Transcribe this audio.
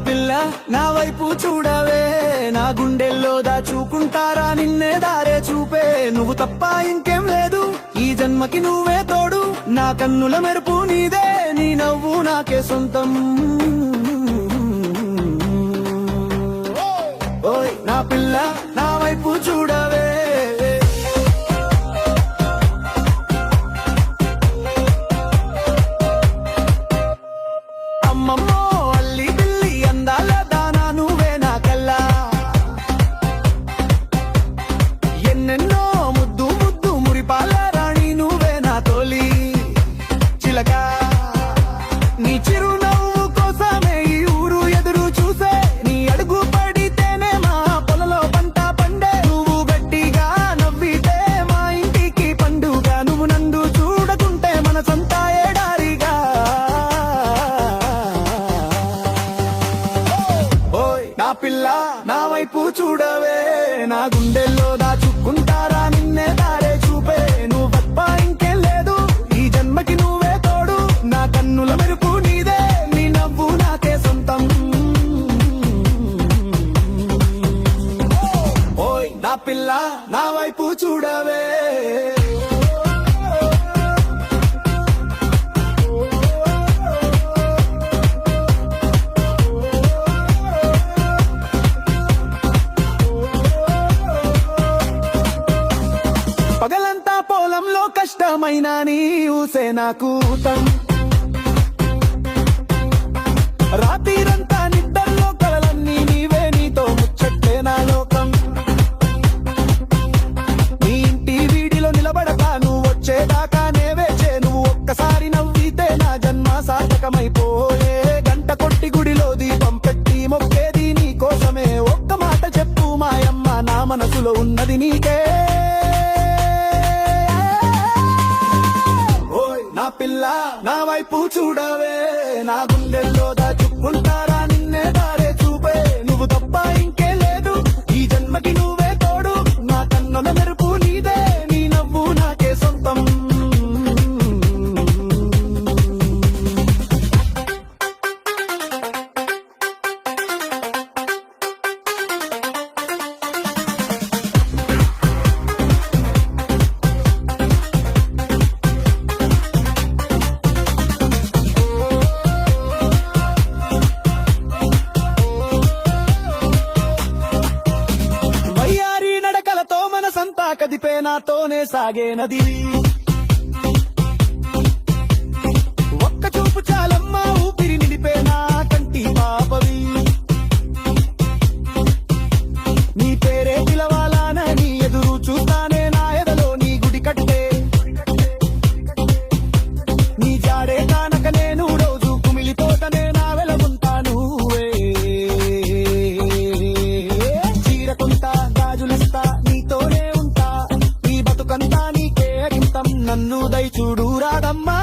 పిల్ల నా వైపు చూడవే, నా గుండెల్లో దాచుకుంటారా నిన్నే దారే చూపే. నువ్వు తప్ప ఇంకేం లేదు, ఈ జన్మకి నువ్వే తోడు. నా కన్నుల మెరుపు నీదే, నీ నవ్వు నాకే సొంతం. ఓయ్ నా పిల్ల నా వైపు చూడవే. అమ్మమ్మో అల్లి బిల్లి అందాల దానా నువ్వే నా కల్లా. ఎన్నెన్నో ముద్దు ముద్దు మురిపాల రాణి నువ్వే నా తోలి చిలక. నీ చిరునవ్వు కోసమే ఈ ఊరు ఎదురు చూసే, నీ అడుగు పడితేనే మా పొలలో పంట పండే. నువ్వు గట్టిగా నవ్వితే మా ఇంటికి పండుగ, నువ్వు నందు చూడకుంటే మనసంతా ఏడారిగా. ఓయ్ నా పిల్ల నా వైపు చూడవే, నా గుండెల్లో దాచుకుంటారా నిన్నే దారే చూపే. నువ్వు తప్ప ఇంకేం లేదు, ఈ జన్మకి నువ్వే తోడు. నా కన్నుల మెరుపు నీదే, నీ నవ్వు నాకే సొంతం. ఓయ్ నా పిల్ల నా వైపు చూడవే. పగలంతా పొలంలో కష్టమైన నీ ఊసే నాకు ఊతం. రాత్రిరంతా నిద్రలో కలలన్నీ నీవే, నీతో ముచ్చట్లే నా లోకం. నీ ఇంటి వీడిలో నిలబడతా, నువ్వు వచ్చేదాకా నే వేచే. నువ్వు ఒక్కసారి నవ్వితే నా జన్మ సార్థకమైపోయే. గంట కొట్టి గుడిలో దీపం పెట్టి మొక్కేది నీ కోసమే. ఒక్క మాట చెప్పు మాయమ్మ, నా మనసులో ఉన్నది నీకే. నా పిల్ల నా వైపు చూడవే, నా గుండెల్లో దాచుకుంటారా నిన్నే దారే చూపే. నువ్వు తప్ప ఇంకే లేదు, ఈ జన్మకి నువ్వే తోడు. నా కన్నుల మెరుపు నీదే, నీ నవ్వు నాకే సొంతం. మనసంతా కదిపే నాతోనే సాగే నది. ఒక్క చూపు చాలమ్మా ఊపిరి నిలిపే నా కంటి పాపవి. నీ పేరే పిలవాలానని ఎదురు చూస్తానే నా ఎదలో నీ గుడి కట్టే. నీ జాడే కానక నేను రోజు కుమిలిపోతనే నా వెలగుంటాను. చీరకుంటా గాజులిస్తా, నీతోనే ఉంటా, నీ బతుకంతా నీకే అగింతం. నన్ను దయ చూడు రాదమ్మా.